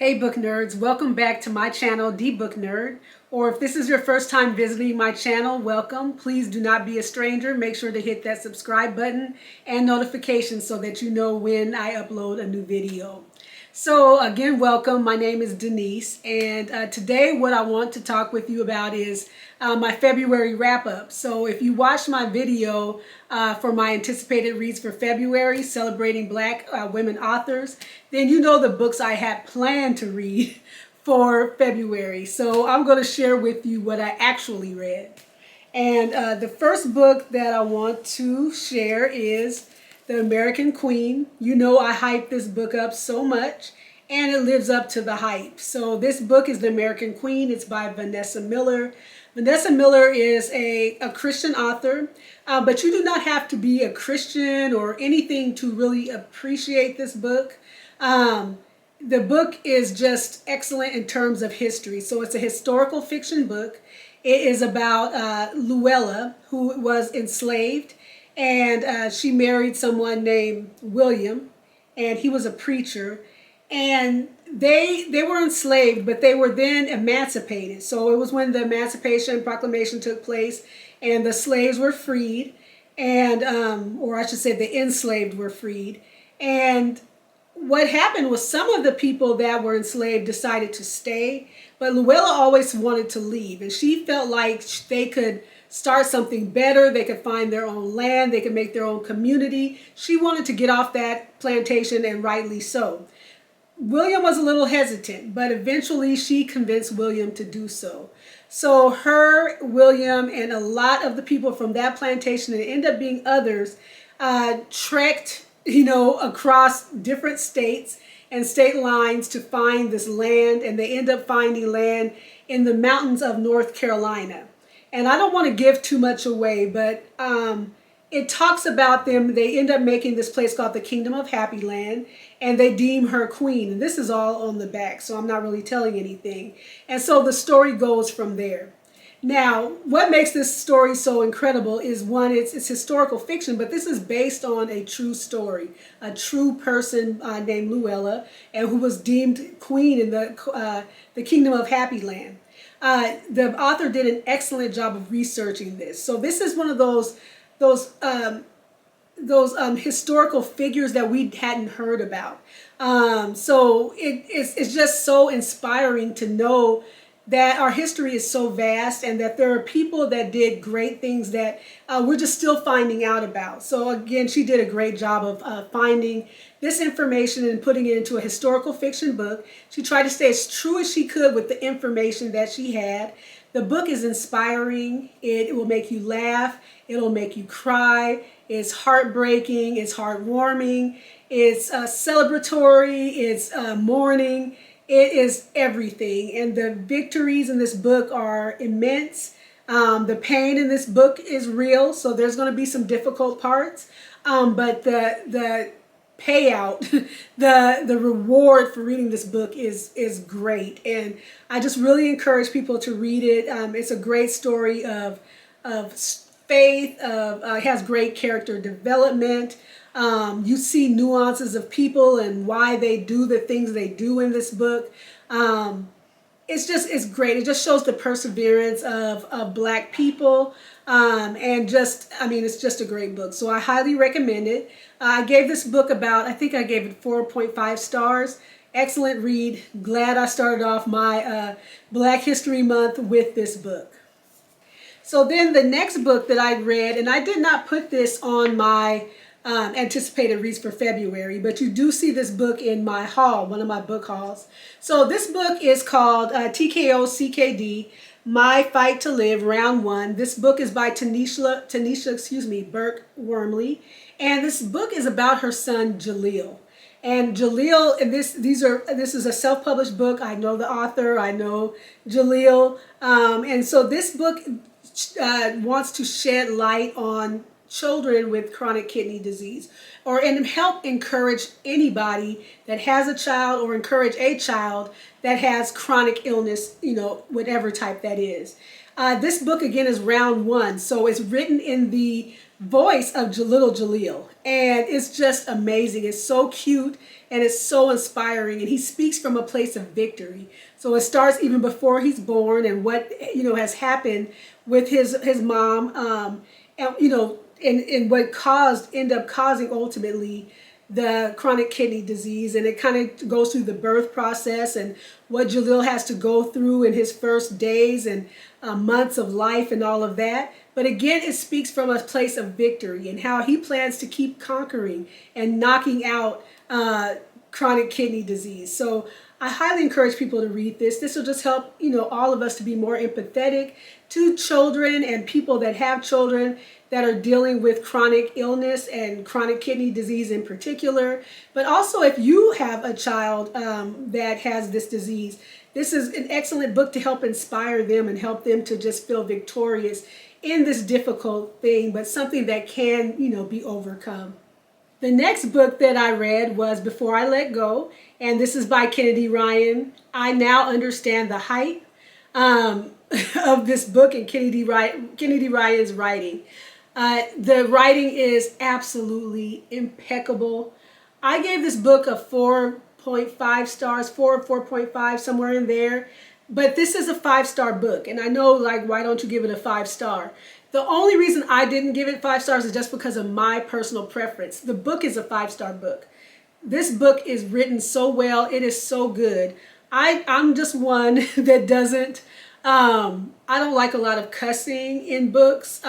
Hey book nerds, welcome back to my channel, dbooknerd. Or if this is your first time visiting my channel, welcome. Please do not be a stranger. Make sure to hit that subscribe button and notifications so that you know when I upload a new video. So again, welcome. My name is Denise, and today what I want to talk with you about is my February wrap-up. So if you watched my video for my anticipated reads for February, celebrating Black women authors, then you know the books I had planned to read for February. So I'm going to share with you what I actually read. And the first book that I want to share is The American Queen. You know I hyped this book up so much, and it lives up to the hype. So this book is The American Queen. It's by Vanessa Miller. Vanessa Miller is a Christian author, but you do not have to be a Christian or anything to really appreciate this book. The book is just excellent in terms of history. So it's a historical fiction book. It is about Luella, who was enslaved, and she married someone named William, and he was a preacher. And they were enslaved, but they were then emancipated. So it was when the Emancipation Proclamation took place, and the slaves were freed, and or I should say, the enslaved were freed. And what happened was some of the people that were enslaved decided to stay, but Luella always wanted to leave, and she felt like they could start something better. They could find their own land. They could make their own community. She wanted to get off that plantation, and rightly so. William was a little hesitant, but eventually she convinced William to do so. So her, William, and a lot of the people from that plantation, and it ended up being others, trekked, across different states and state lines to find this land, and they end up finding land in the mountains of North Carolina. And I don't want to give too much away, but it talks about them. They end up making this place called the Kingdom of Happy Land, and they deem her queen. And this is all on the back, so I'm not really telling anything. And so the story goes from there. Now, what makes this story so incredible is, one, it's historical fiction, but this is based on a true story, a true person named Luella, and who was deemed queen in the Kingdom of Happy Land. The author did an excellent job of researching this. So this is one of those historical figures that we hadn't heard about. So it's just so inspiring to know that our history is so vast, and that there are people that did great things that we're just still finding out about. So again, she did a great job of finding this information and putting it into a historical fiction book. She tried to stay as true as she could with the information that she had. The book is inspiring. It will make you laugh. It'll make you cry. It's heartbreaking. It's heartwarming. It's celebratory. It's mourning. It is everything. And the victories in this book are immense. The pain in this book is real, so there's going to be some difficult parts. But the payout, the reward for reading this book is great. And I just really encourage people to read it. It's a great story of faith. It has great character development. You see nuances of people and why they do the things they do in this book. It's great. It just shows the perseverance of Black people. And it's just a great book. So I highly recommend it. I gave this book I think I gave it 4.5 stars. Excellent read. Glad I started off my Black History Month with this book. So then the next book that I read, and I did not put this on my anticipated reads for February, but you do see this book in my haul, one of my book hauls. So this book is called TKO CKD, My Fight to Live, Round 1. This book is by Tanisha Burke Wormley, and this book is about her son Jaleel. And Jaleel, and this is a self-published book. I know the author. I know Jaleel, and so this book wants to shed light on children with chronic kidney disease, and help encourage anybody that has a child, or encourage a child that has chronic illness, whatever type that is. This book again is round one, so it's written in the voice of little Jaleel, and it's just amazing. It's so cute and it's so inspiring, and he speaks from a place of victory. So it starts even before he's born and what has happened with his mom, and and what end up causing ultimately the chronic kidney disease, and it kind of goes through the birth process and what Jalil has to go through in his first days and months of life and all of that. But again, it speaks from a place of victory and how he plans to keep conquering and knocking out chronic kidney disease. So I highly encourage people to read this. This will just help, all of us to be more empathetic to children and people that have children that are dealing with chronic illness and chronic kidney disease in particular. But also if you have a child that has this disease, this is an excellent book to help inspire them and help them to just feel victorious in this difficult thing, but something that can, be overcome. The next book that I read was Before I Let Go, and this is by Kennedy Ryan. I now understand the hype of this book and Kennedy Ryan's writing. The writing is absolutely impeccable. I gave this book a 4.5 stars, 4.5, somewhere in there. But this is a 5-star book, and I know, why don't you give it a 5-star? The only reason I didn't give it 5 stars is just because of my personal preference. The book is a 5-star book. This book is written so well. It is so good. I'm just one that doesn't, I don't like a lot of cussing in books,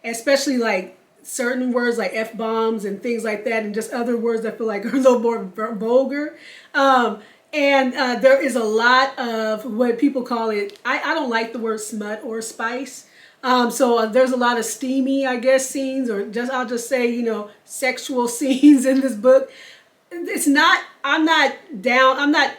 especially certain words like F-bombs and things like that, and just other words that feel like are a little more vulgar. And there is a lot of what people call it, I don't like the word smut or spice. So there's a lot of steamy, I guess, scenes, or I'll just say, sexual scenes in this book. I'm not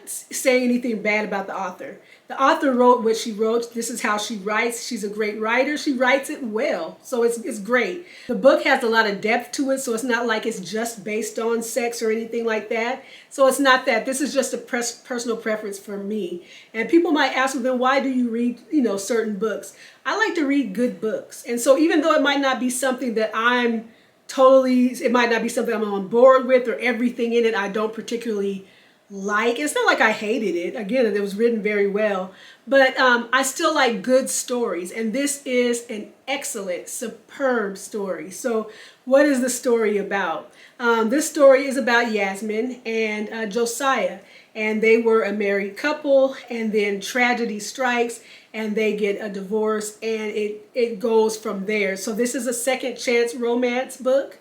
saying anything bad about the author. The author wrote what she wrote. This is how she writes. She's a great writer. She writes it well. So it's great. The book has a lot of depth to it. So it's not like it's just based on sex or anything like that. So it's not that. This is just a personal preference for me. And people might ask me, then why do you read, certain books? I like to read good books. And so even though it might not be something that it might not be something I'm on board with, or everything in it I don't particularly like. It's not like I hated it. Again, it was written very well, but I still like good stories, and this is an excellent, superb story. So what is the story about? This story is about Yasmin and Josiah, and they were a married couple, and then tragedy strikes and they get a divorce, and it goes from there. So this is a second chance romance book.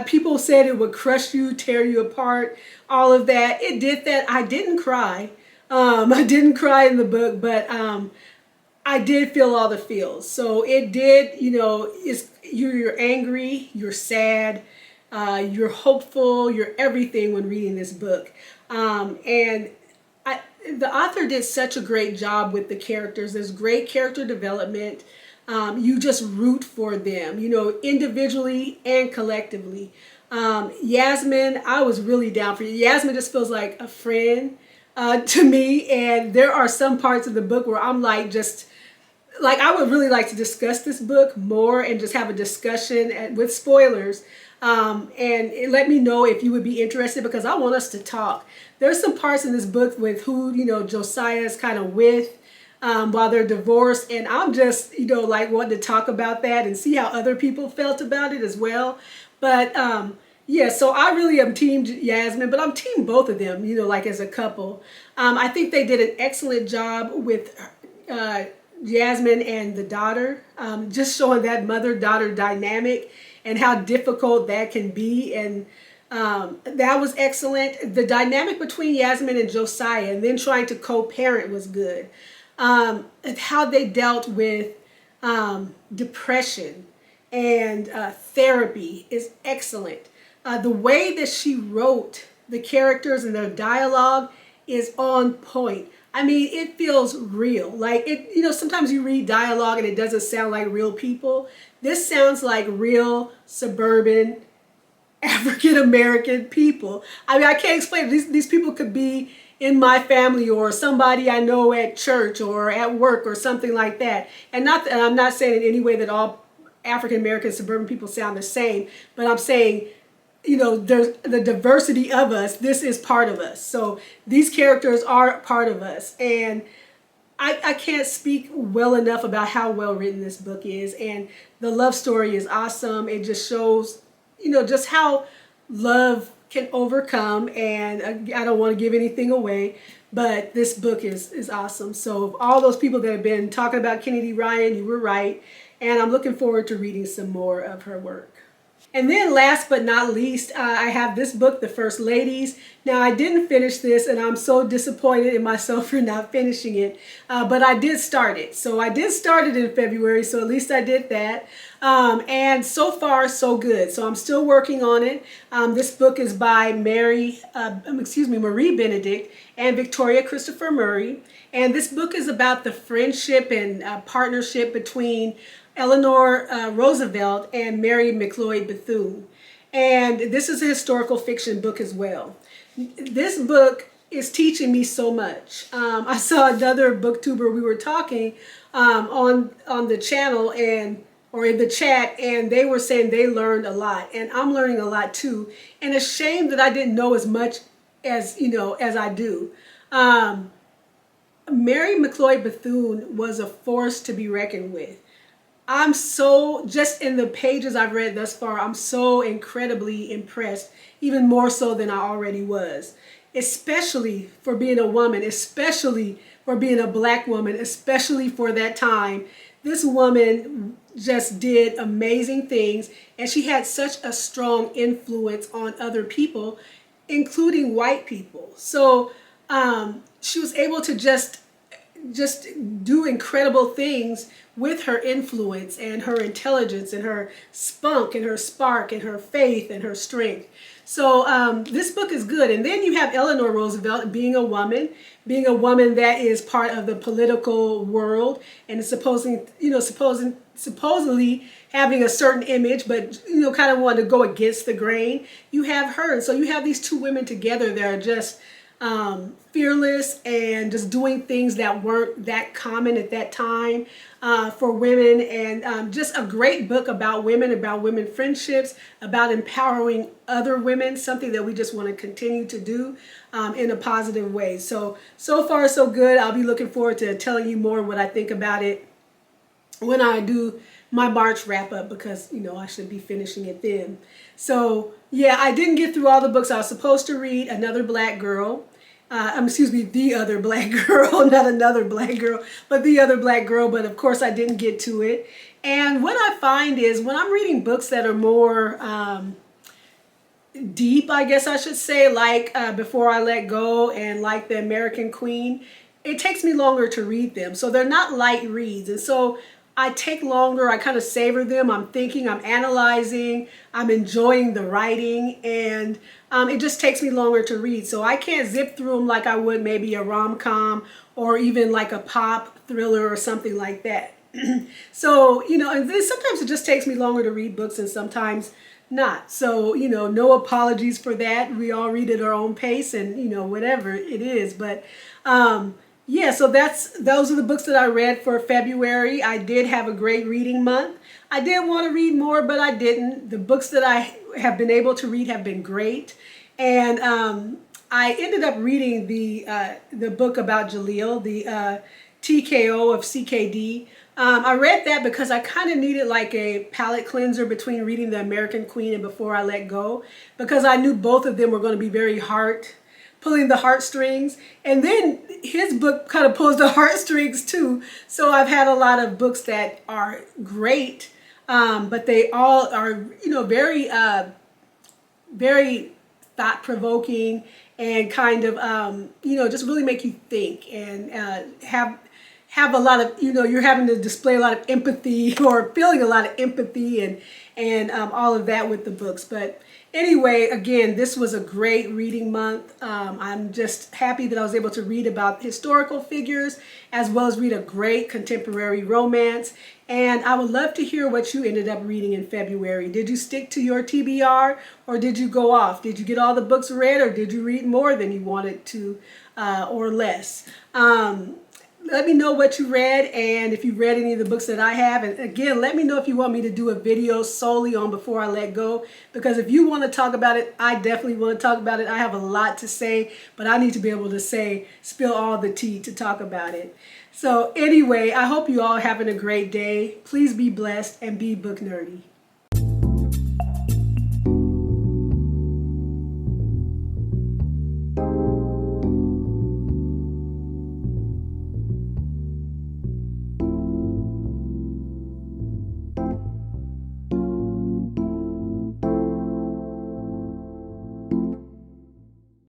People said it would crush you, tear you apart, all of that. It did that. I didn't cry. I didn't cry in the book, but I did feel all the feels. So it did, you're angry, you're sad, you're hopeful, you're everything when reading this book. The author did such a great job with the characters. There's great character development. You just root for them, individually and collectively. Yasmin, I was really down for you. Yasmin just feels like a friend to me. And there are some parts of the book where I'm I would really like to discuss this book more and just have a discussion with spoilers. And let me know if you would be interested, because I want us to talk. There's some parts in this book with who, Josiah is kind of with while they're divorced. And I'm just, wanting to talk about that and see how other people felt about it as well. But yeah, so I really am team Yasmin, but I'm team both of them, as a couple. I think they did an excellent job with Yasmin and the daughter, just showing that mother-daughter dynamic and how difficult that can be. And that was excellent. The dynamic between Yasmin and Josiah, and then trying to co-parent, was good. How they dealt with depression and therapy is excellent. The way that she wrote the characters and their dialogue is on point. I mean, it feels real. Sometimes you read dialogue and it doesn't sound like real people. This sounds like real suburban African American people. I mean, I can't explain it. These people could be in my family or somebody I know at church or at work or something like that. And I'm not saying in any way that all African American suburban people sound the same, but I'm saying, you know, there's the diversity of us. This is part of us. So these characters are part of us. And I can't speak well enough about how well written this book is. And the love story is awesome. It just shows, you know, just how love can overcome. And I don't want to give anything away, but this book is awesome. So all those people that have been talking about Kennedy Ryan, you were right. And I'm looking forward to reading some more of her work. And then last but not least, I have this book, The First Ladies. Now, I didn't finish this, and I'm so disappointed in myself for not finishing it, but I did start it. So I did start it in February, so at least I did that. And so far, so good. So I'm still working on it. This book is by Marie Benedict and Victoria Christopher Murray. And this book is about the friendship and partnership between Eleanor Roosevelt and Mary McLeod Bethune. And this is a historical fiction book as well. This book is teaching me so much. I saw another booktuber, we were talking on the channel or in the chat, and they were saying they learned a lot, and I'm learning a lot too. And it's a shame that I didn't know as much as I do. Mary McLeod Bethune was a force to be reckoned with. I'm so, just in the pages I've read thus far, I'm so incredibly impressed, even more so than I already was, especially for being a woman, especially for being a Black woman, especially for that time. This woman just did amazing things, and she had such a strong influence on other people, including white people. So she was able to just do incredible things with her influence and her intelligence and her spunk and her spark and her faith and her strength. So this book is good. And then you have Eleanor Roosevelt being a woman that is part of the political world and is supposedly having a certain image, but kind of wanted to go against the grain. You have her, and so you have these two women together that are just fearless and just doing things that weren't that common at that time for women, and just a great book about women friendships, about empowering other women, something that we just want to continue to do in a positive way. So far so good. I'll be looking forward to telling you more what I think about it when I do my March wrap up, because I should be finishing it then. So yeah, I didn't get through all the books I was supposed to read. Another Black Girl. The Other Black Girl, not Another Black Girl, but The Other Black Girl. But of course I didn't get to it. And what I find is when I'm reading books that are more deep, I guess I should say, like Before I Let Go and like The American Queen, it takes me longer to read them. So they're not light reads. And so I take longer, I kind of savor them. I'm thinking, I'm analyzing, I'm enjoying the writing, and it just takes me longer to read. So I can't zip through them like I would maybe a rom-com or even like a pop thriller or something like that. So, and then sometimes it just takes me longer to read books and sometimes not. So, no apologies for that. We all read at our own pace and, whatever it is. But yeah, so those are the books that I read for February. I did have a great reading month. I did want to read more, but I didn't. The books that I have been able to read have been great. And I ended up reading the book about Jaleel, the TKO of CKD. I read that because I kind of needed like a palate cleanser between reading The American Queen and Before I Let Go, because I knew both of them were going to be very pulling the heartstrings. And then his book kind of pulls the heartstrings too. So I've had a lot of books that are great, but they all are, very, very thought-provoking and kind of, just really make you think and have have a lot of, you're having to display a lot of empathy or feeling a lot of empathy and all of that with the books. But anyway, again, this was a great reading month. I'm just happy that I was able to read about historical figures as well as read a great contemporary romance. And I would love to hear what you ended up reading in February. Did you stick to your TBR or did you go off? Did you get all the books read or did you read more than you wanted to or less? Let me know what you read and if you read any of the books that I have. And again, let me know if you want me to do a video solely on Before I Let Go, because if you want to talk about it, I definitely want to talk about it. I have a lot to say, but I need to be able to spill all the tea to talk about it. So anyway, I hope you all having a great day. Please be blessed and be book nerdy.